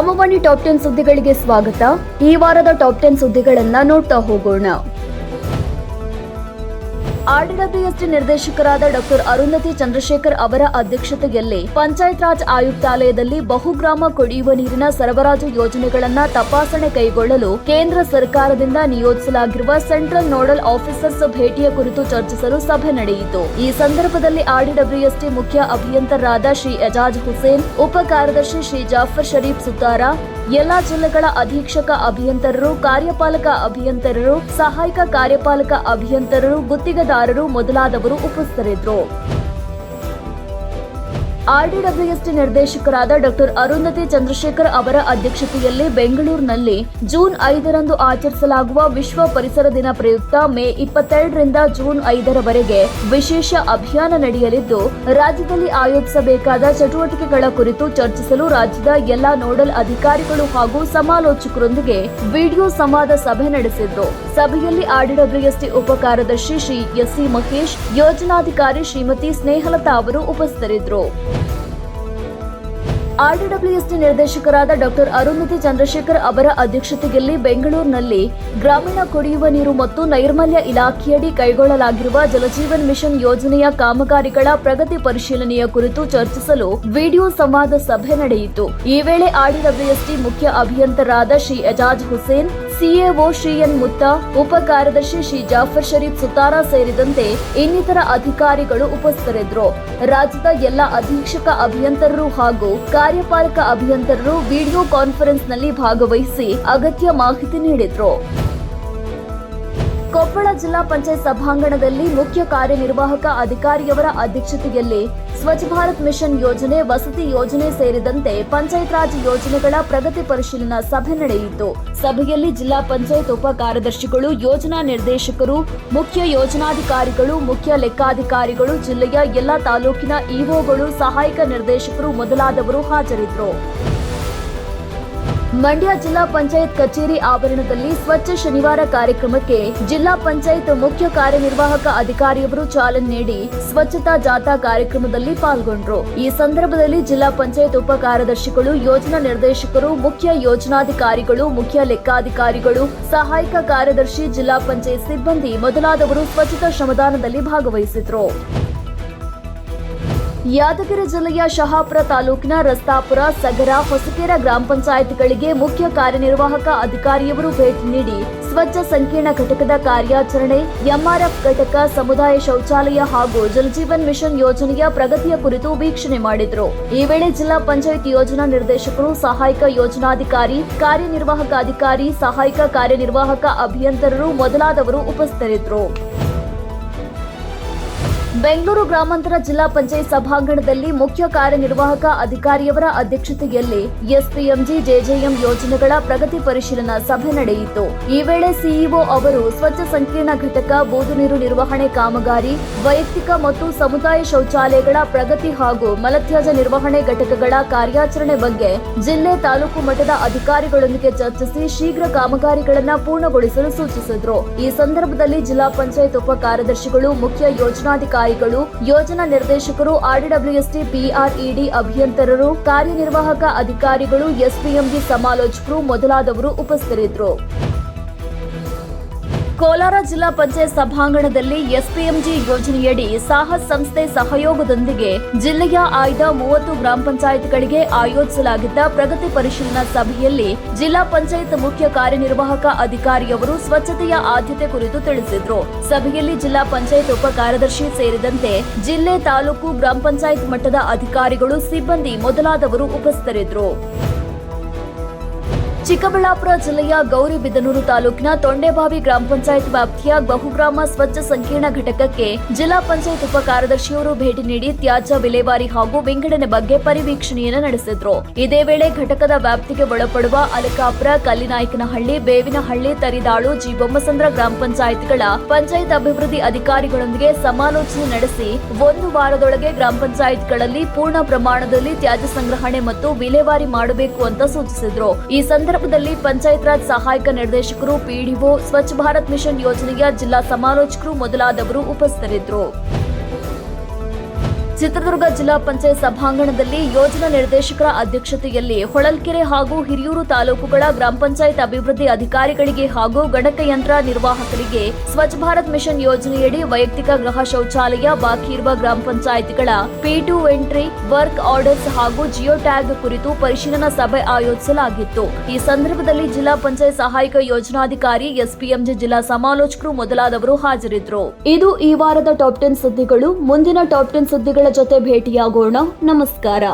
ಗ್ರಾಮವಾಣಿ top 10 ಸುದ್ದಿಗಳಿಗೆ ಸ್ವಾಗತ. ಈ ವಾರದ ಟಾಪ್ 10 ಸುದ್ದಿಗಳನ್ನ ನೋಡ್ತಾ ಹೋಗೋಣ. ಆರ್ಡಿಡಬ್ಲ್ಯೂಎಸ್ಟಿ ನಿರ್ದೇಶಕರಾದ ಡಾಕ್ಟರ್ ಅರುಂಧತಿ ಚಂದ್ರಶೇಖರ್ ಅವರ ಅಧ್ಯಕ್ಷತೆಯಲ್ಲಿ ಪಂಚಾಯತ್ ರಾಜ್ ಆಯುಕ್ತಾಲಯದಲ್ಲಿ ಬಹುಗ್ರಾಮ ಕುಡಿಯುವ ನೀರಿನ ಸರಬರಾಜು ಯೋಜನೆಗಳನ್ನು ತಪಾಸಣೆ ಕೈಗೊಳ್ಳಲು ಕೇಂದ್ರ ಸರ್ಕಾರದಿಂದ ನಿಯೋಜಿಸಲಾಗಿರುವ ಸೆಂಟ್ರಲ್ ನೋಡಲ್ ಆಫೀಸರ್ಸ್ ಭೇಟಿಯ ಕುರಿತು ಚರ್ಚಿಸಲು ಸಭೆ ನಡೆಯಿತು. ಈ ಸಂದರ್ಭದಲ್ಲಿ ಆರ್ಡಿಡಬ್ಲ್ಯೂಎಸ್ಟಿ ಮುಖ್ಯ ಅಭಿಯಂತರರಾದ ಶ್ರೀ ಎಜಾಜ್ ಹುಸೇನ್, ಉಪ ಕಾರ್ಯದರ್ಶಿ ಶ್ರೀ ಜಾಫರ್ ಶರೀಫ್ ಸುತಾರ, ಎಲ್ಲಾ ಜಿಲ್ಲೆಗಳ ಅಧೀಕ್ಷಕ ಅಭಿಯಂತರರು, ಕಾರ್ಯಪಾಲಕ ಅಭಿಯಂತರರು, ಸಹಾಯಕ ಕಾರ್ಯಪಾಲಕ ಅಭಿಯಂತರರು, ಗುತ್ತಿಗೆದಾರರು ಮೊದಲಾದವರು ಉಪಸ್ಥಿತರಿದ್ದರು. ಆರ್ಡಿಡಬ್ಲ್ಯೂಎಸ್ಟಿ ನಿರ್ದೇಶಕರಾದ ಡಾಕ್ಟರ್ ಅರುಂಧತಿ ಚಂದ್ರಶೇಖರ್ ಅವರ ಅಧ್ಯಕ್ಷತೆಯಲ್ಲಿ ಬೆಂಗಳೂರಿನಲ್ಲಿ ಜೂನ್ 5ರಂದು ಆಚರಿಸಲಾಗುವ ವಿಶ್ವ ಪರಿಸರ ದಿನ ಪ್ರಯುಕ್ತ ಮೇ 22ರಿಂದ ಜೂನ್ 5ರವರೆಗೆ ವಿಶೇಷ ಅಭಿಯಾನ ನಡೆಯಲಿದ್ದು, ರಾಜ್ಯದಲ್ಲಿ ಆಯೋಜಿಸಬೇಕಾದ ಚಟುವಟಿಕೆಗಳ ಕುರಿತು ಚರ್ಚಿಸಲು ರಾಜ್ಯದ ಎಲ್ಲಾ ನೋಡಲ್ ಅಧಿಕಾರಿಗಳು ಹಾಗೂ ಸಮಾಲೋಚಕರೊಂದಿಗೆ ವಿಡಿಯೋ ಸಂವಾದ ಸಭೆ ನಡೆಸಿದ್ರು. ಸಭೆಯಲ್ಲಿ ಆರ್ಡಿಡಬ್ಲ್ಯೂಎಸ್ಟಿ ಉಪ ಕಾರ್ಯದರ್ಶಿ ಶ್ರೀ ಎಸ್ಸಿ ಮಹೇಶ್, ಯೋಜನಾಧಿಕಾರಿ ಶ್ರೀಮತಿ ಸ್ನೇಹಲತಾ ಅವರು ಉಪಸ್ಥಿತರಿದ್ದರು. ಆರ್ಡಿಡಬ್ಲ್ಯೂಎಸ್ಟಿ ನಿರ್ದೇಶಕರಾದ ಡಾಕ್ಟರ್ ಅರುಂಧತಿ ಚಂದ್ರಶೇಖರ್ ಅವರ ಅಧ್ಯಕ್ಷತೆಯಲ್ಲಿ ಬೆಂಗಳೂರಿನಲ್ಲಿ ಗ್ರಾಮೀಣ ಕುಡಿಯುವ ನೀರು ಮತ್ತು ನೈರ್ಮಲ್ಯ ಇಲಾಖೆಯಡಿ ಕೈಗೊಳ್ಳಲಾಗಿರುವ ಜಲಜೀವನ್ ಮಿಷನ್ ಯೋಜನೆಯ ಕಾಮಗಾರಿಗಳ ಪ್ರಗತಿ ಪರಿಶೀಲನೆಯ ಕುರಿತು ಚರ್ಚಿಸಲು ವಿಡಿಯೋ ಸಂವಾದ ಸಭೆ ನಡೆಯಿತು. ಈ ವೇಳೆ ಆರ್ಡಿಡಬ್ಲ್ಯೂಎಸ್ಟಿ ಮುಖ್ಯ ಅಭಿಯಂತರರಾದ ಶ್ರೀ ಎಜಾಜ್ ಹುಸೇನ್, ಸಿಎಒ ಶ್ರೀ ಎನ್ ಮುತ್ತಾ, ಉಪ ಕಾರ್ಯದರ್ಶಿ ಶ್ರೀ ಜಾಫರ್ ಶರೀಫ್ ಸುತಾರ ಸೇರಿದಂತೆ ಇನ್ನಿತರ ಅಧಿಕಾರಿಗಳು ಉಪಸ್ಥಿತರಿದ್ದರು. ರಾಜ್ಯದ ಎಲ್ಲ ಅಧೀಕ್ಷಕ ಅಭಿಯಂತರರು ಹಾಗೂ ಕಾರ್ಯಪಾಲಕ ಅಭಿಯಂತರರು ವಿಡಿಯೋ ಕಾನ್ಫರೆನ್ಸ್ನಲ್ಲಿ ಭಾಗವಹಿಸಿ ಅಗತ್ಯ ಮಾಹಿತಿ ನೀಡಿದರು. ಕೊಪ್ಪಳ ಜಿಲ್ಲಾ ಪಂಚಾಯತ್ ಸಭಾಂಗಣದಲ್ಲಿ ಮುಖ್ಯ ಕಾರ್ಯನಿರ್ವಾಹಕ ಅಧಿಕಾರಿಯವರ ಅಧ್ಯಕ್ಷತೆಯಲ್ಲಿ ಸ್ವಚ್ಛ ಭಾರತ್ ಮಿಷನ್ ಯೋಜನೆ, ವಸತಿ ಯೋಜನೆ ಸೇರಿದಂತೆ ಪಂಚಾಯತ್ ರಾಜ್ ಯೋಜನೆಗಳ ಪ್ರಗತಿ ಪರಿಶೀಲನಾ ಸಭೆ ನಡೆಯಿತು. ಸಭೆಯಲ್ಲಿ ಜಿಲ್ಲಾ ಪಂಚಾಯತ್ ಉಪ ಕಾರ್ಯದರ್ಶಿಗಳು, ಯೋಜನಾ ನಿರ್ದೇಶಕರು, ಮುಖ್ಯ ಯೋಜನಾಧಿಕಾರಿಗಳು, ಮುಖ್ಯ ಲೆಕ್ಕಾಧಿಕಾರಿಗಳು, ಜಿಲ್ಲೆಯ ಎಲ್ಲಾ ತಾಲೂಕಿನ ಇಒಗಳು, ಸಹಾಯಕ ನಿರ್ದೇಶಕರು ಮೊದಲಾದವರು ಹಾಜರಿದ್ದರು. ಮಂಡ್ಯ ಜಿಲ್ಲಾ ಪಂಚಾಯತ್ ಕಚೇರಿ ಆವರಣದಲ್ಲಿ ಸ್ವಚ್ಛ ಶನಿವಾರ ಕಾರ್ಯಕ್ರಮಕ್ಕೆ ಜಿಲ್ಲಾ ಪಂಚಾಯತ್ ಮುಖ್ಯ ಕಾರ್ಯನಿರ್ವಾಹಕ ಅಧಿಕಾರಿಯವರು ಚಾಲನೆ ನೀಡಿ ಸ್ವಚ್ಛತಾ ಜಾಥಾ ಕಾರ್ಯಕ್ರಮದಲ್ಲಿ ಪಾಲ್ಗೊಂಡರು. ಈ ಸಂದರ್ಭದಲ್ಲಿ ಜಿಲ್ಲಾ ಪಂಚಾಯತ್ ಉಪ ಕಾರ್ಯದರ್ಶಿಗಳು, ಯೋಜನಾ ನಿರ್ದೇಶಕರು, ಮುಖ್ಯ ಯೋಜನಾಧಿಕಾರಿಗಳು, ಮುಖ್ಯ ಲೆಕ್ಕಾಧಿಕಾರಿಗಳು, ಸಹಾಯಕ ಕಾರ್ಯದರ್ಶಿ, ಜಿಲ್ಲಾ ಪಂಚಾಯತ್ ಸಿಬ್ಬಂದಿ ಮೊದಲಾದವರು ಸ್ವಚ್ಛತಾ ಶ್ರಮದಾನದಲ್ಲಿ ಭಾಗವಹಿಸಿದ್ರು. ಯಾದಗಿರಿ ಜಿಲ್ಲೆಯ ಶಹಾಪುರ ತಾಲೂಕಿನ ರಸ್ತಾಪುರ, ಸಗರ, ಹೊಸಕೆರೆ ಗ್ರಾಮ ಪಂಚಾಯತ್ಗಳಿಗೆ ಮುಖ್ಯ ಕಾರ್ಯನಿರ್ವಾಹಕ ಅಧಿಕಾರಿಯವರು ಭೇಟಿ ನೀಡಿ ಸ್ವಚ್ಛ ಸಂಕೀರ್ಣ ಘಟಕದ ಕಾರ್ಯಾಚರಣೆ, ಎಂಆರ್ಎಫ್ ಘಟಕ, ಸಮುದಾಯ ಶೌಚಾಲಯ ಹಾಗೂ ಜಲಜೀವನ್ ಮಿಷನ್ ಯೋಜನೆಯ ಪ್ರಗತಿಯ ಕುರಿತು ವೀಕ್ಷಣೆ ಮಾಡಿದರು. ಈ ವೇಳೆ ಜಿಲ್ಲಾ ಪಂಚಾಯತ್ ಯೋಜನಾ ನಿರ್ದೇಶಕರು, ಸಹಾಯಕ ಯೋಜನಾಧಿಕಾರಿ, ಕಾರ್ಯನಿರ್ವಾಹಕ ಅಧಿಕಾರಿ, ಸಹಾಯಕ ಕಾರ್ಯನಿರ್ವಾಹಕ ಅಭಿಯಂತರರು ಮೊದಲಾದವರು ಉಪಸ್ಥಿತರಿದ್ದರು. ಬೆಂಗಳೂರು ಗ್ರಾಮಾಂತರ ಜಿಲ್ಲಾ ಪಂಚಾಯತ್ ಸಭಾಂಗಣದಲ್ಲಿ ಮುಖ್ಯ ಕಾರ್ಯನಿರ್ವಾಹಕ ಅಧಿಕಾರಿಯವರ ಅಧ್ಯಕ್ಷತೆಯಲ್ಲಿ ಎಸ್ಪಿಎಂಜಿ, ಜೆಜೆಎಂ ಯೋಜನೆಗಳ ಪ್ರಗತಿ ಪರಿಶೀಲನಾ ಸಭೆ ನಡೆಯಿತು. ಈ ವೇಳೆ ಸಿಇಒ ಅವರು ಸ್ವಚ್ಛ ಸಂಕೀರ್ಣ ಘಟಕ, ಬೂದು ನೀರು ನಿರ್ವಹಣೆ ಕಾಮಗಾರಿ, ವೈಯಕ್ತಿಕ ಮತ್ತು ಸಮುದಾಯ ಶೌಚಾಲಯಗಳ ಪ್ರಗತಿ ಹಾಗೂ ಮಲತ್ಯಾಜ್ಯ ನಿರ್ವಹಣೆ ಘಟಕಗಳ ಕಾರ್ಯಾಚರಣೆ ಬಗ್ಗೆ ಜಿಲ್ಲೆ, ತಾಲೂಕು ಮಟ್ಟದ ಅಧಿಕಾರಿಗಳೊಂದಿಗೆ ಚರ್ಚಿಸಿ ಶೀಘ್ರ ಕಾಮಗಾರಿಗಳನ್ನು ಪೂರ್ಣಗೊಳಿಸಲು ಸೂಚಿಸಿದರು. ಈ ಸಂದರ್ಭದಲ್ಲಿ ಜಿಲ್ಲಾ ಪಂಚಾಯತ್ ಉಪ ಕಾರ್ಯದರ್ಶಿಗಳು, ಮುಖ್ಯ ಯೋಜನಾಧಿಕಾರಿ, ಯೋಜನಾ ನಿರ್ದೇಶಕರು, ಆರ್ಡಿಡಬ್ಲ್ಯೂಎಸ್ಟಿ ಪಿಆರ್ಇಡಿ ಅಭಿಯಂತರರು, ಕಾರ್ಯನಿರ್ವಾಹಕ ಅಧಿಕಾರಿಗಳು, ಎಸ್ಪಿಎಂಜಿ ಸಮಾಲೋಚಕರು ಮೊದಲಾದವರು ಉಪಸ್ಥಿತರಿದ್ದರು. ಕೋಲಾರ ಜಿಲ್ಲಾ ಪಂಚಾಯತ್ ಸಭಾಂಗಣದಲ್ಲಿ ಎಸ್ಪಿಎಂಜಿ ಯೋಜನೆಯಡಿ ಸಾಹಸ್ ಸಂಸ್ಥೆ ಸಹಯೋಗದೊಂದಿಗೆ ಜಿಲ್ಲೆಯ ಆಯ್ದ 30 ಗ್ರಾಮ ಪಂಚಾಯತ್ಗಳಿಗೆ ಆಯೋಜಿಸಲಾಗಿದ್ದ ಪ್ರಗತಿ ಪರಿಶೀಲನಾ ಸಭೆಯಲ್ಲಿ ಜಿಲ್ಲಾ ಪಂಚಾಯತ್ ಮುಖ್ಯ ಕಾರ್ಯನಿರ್ವಾಹಕ ಅಧಿಕಾರಿಯವರು ಸ್ವಚ್ಛತೆಯ ಆದ್ಯತೆ ಕುರಿತು ತಿಳಿಸಿದರು. ಸಭೆಯಲ್ಲಿ ಜಿಲ್ಲಾ ಪಂಚಾಯತ್ ಉಪ ಕಾರ್ಯದರ್ಶಿ ಸೇರಿದಂತೆ ಜಿಲ್ಲೆ, ತಾಲೂಕು, ಗ್ರಾಮ ಪಂಚಾಯತ್ ಮಟ್ಟದ ಅಧಿಕಾರಿಗಳು, ಸಿಬ್ಬಂದಿ ಮೊದಲಾದವರು ಉಪಸ್ಥಿತರಿದ್ದರು. ಚಿಕ್ಕಬಳ್ಳಾಪುರ ಜಿಲ್ಲೆಯ ಗೌರಿಬಿದನೂರು ತಾಲೂಕಿನ ತೊಂಡೆಬಾವಿ ಗ್ರಾಮ ಪಂಚಾಯತ್ ವ್ಯಾಪ್ತಿಯ ಬಹುಗ್ರಾಮ ಸ್ವಚ್ಛ ಸಂಕೀರ್ಣ ಘಟಕಕ್ಕೆ ಜಿಲ್ಲಾ ಪಂಚಾಯತ್ ಉಪ ಕಾರ್ಯದರ್ಶಿಯವರು ಭೇಟಿ ನೀಡಿ ತ್ಯಾಜ್ಯ ವಿಲೇವಾರಿ ಹಾಗೂ ವಿಂಗಡಣೆ ಬಗ್ಗೆ ಪರಿವೀಕ್ಷಣೆಯನ್ನು ನಡೆಸಿದ್ರು. ಇದೇ ವೇಳೆ ಘಟಕದ ವ್ಯಾಪ್ತಿಗೆ ಒಳಪಡುವ ಅಲಕಾಪುರ, ಕಲ್ಲಿನಾಯಕನಹಳ್ಳಿ, ಬೇವಿನಹಳ್ಳಿ, ತರಿದಾಳು, ಜಿ ಬೊಮ್ಮಸಂದ್ರ ಗ್ರಾಮ ಪಂಚಾಯತ್ಗಳ ಪಂಚಾಯತ್ ಅಭಿವೃದ್ಧಿ ಅಧಿಕಾರಿಗಳೊಂದಿಗೆ ಸಮಾಲೋಚನೆ ನಡೆಸಿ 1 ವಾರದೊಳಗೆ ಗ್ರಾಮ ಪಂಚಾಯತ್ಗಳಲ್ಲಿ ಪೂರ್ಣ ಪ್ರಮಾಣದಲ್ಲಿ ತ್ಯಾಜ್ಯ ಸಂಗ್ರಹಣೆ ಮತ್ತು ವಿಲೇವಾರಿ ಮಾಡಬೇಕು ಅಂತ ಸೂಚಿಸಿದ್ರು. ಈ ಸಂದರ್ಭದಲ್ಲಿ ಪಂಚಾಯತ್ ರಾಜ್ ಸಹಾಯಕ ನಿರ್ದೇಶಕರು, ಪಿಡಿಒ, ಸ್ವಚ್ಛ ಭಾರತ್ ಮಿಷನ್ ಯೋಜನೆಯ ಜಿಲ್ಲಾ ಸಮಾಲೋಚಕರು ಮೊದಲಾದವರು ಉಪಸ್ಥಿತರಿದ್ದರು. ಚಿತ್ರದುರ್ಗ ಜಿಲ್ಲಾ ಪಂಚಾಯತ್ ಸಭಾಂಗಣದಲ್ಲಿ ಯೋಜನಾ ನಿರ್ದೇಶಕರ ಅಧ್ಯಕ್ಷತೆಯಲ್ಲಿ ಹೊಳಲ್ಕೆರೆ ಹಾಗೂ ಹಿರಿಯೂರು ತಾಲೂಕುಗಳ ಗ್ರಾಮ ಪಂಚಾಯತ್ ಅಭಿವೃದ್ಧಿ ಅಧಿಕಾರಿಗಳಿಗೆ ಹಾಗೂ ಗಣಕಯಂತ್ರ ನಿರ್ವಾಹಕರಿಗೆ ಸ್ವಚ್ಛ ಭಾರತ್ ಮಿಷನ್ ಯೋಜನೆಯಡಿ ವೈಯಕ್ತಿಕ ಗೃಹ ಶೌಚಾಲಯ ಬಾಕಿ ಇರುವ ಗ್ರಾಮ ಪಂಚಾಯಿತಿಗಳ P2 ಎಂಟ್ರಿ ವರ್ಕ್ ಆರ್ಡರ್ಸ್ ಹಾಗೂ ಜಿಯೋ ಟ್ಯಾಗ್ ಕುರಿತು ಪರಿಶೀಲನಾ ಸಭೆ ಆಯೋಜಿಸಲಾಗಿತ್ತು. ಈ ಸಂದರ್ಭದಲ್ಲಿ ಜಿಲ್ಲಾ ಪಂಚಾಯತ್ ಸಹಾಯಕ ಯೋಜನಾಧಿಕಾರಿ SPMG ಜಿಲ್ಲಾ ಸಮಾಲೋಚಕರು ಮೊದಲಾದವರು ಹಾಜರಿದ್ದರು. ಇದು ಈ ವಾರದ ಟಾಪ್ 10 ಸುದ್ದಿಗಳು. ಮುಂದಿನ ಟಾಪ್ 10 ಸುದ್ದಿಗಳ ಜೊತೆ ಭೇಟಿಯಾಗೋಣ. ನಮಸ್ಕಾರ.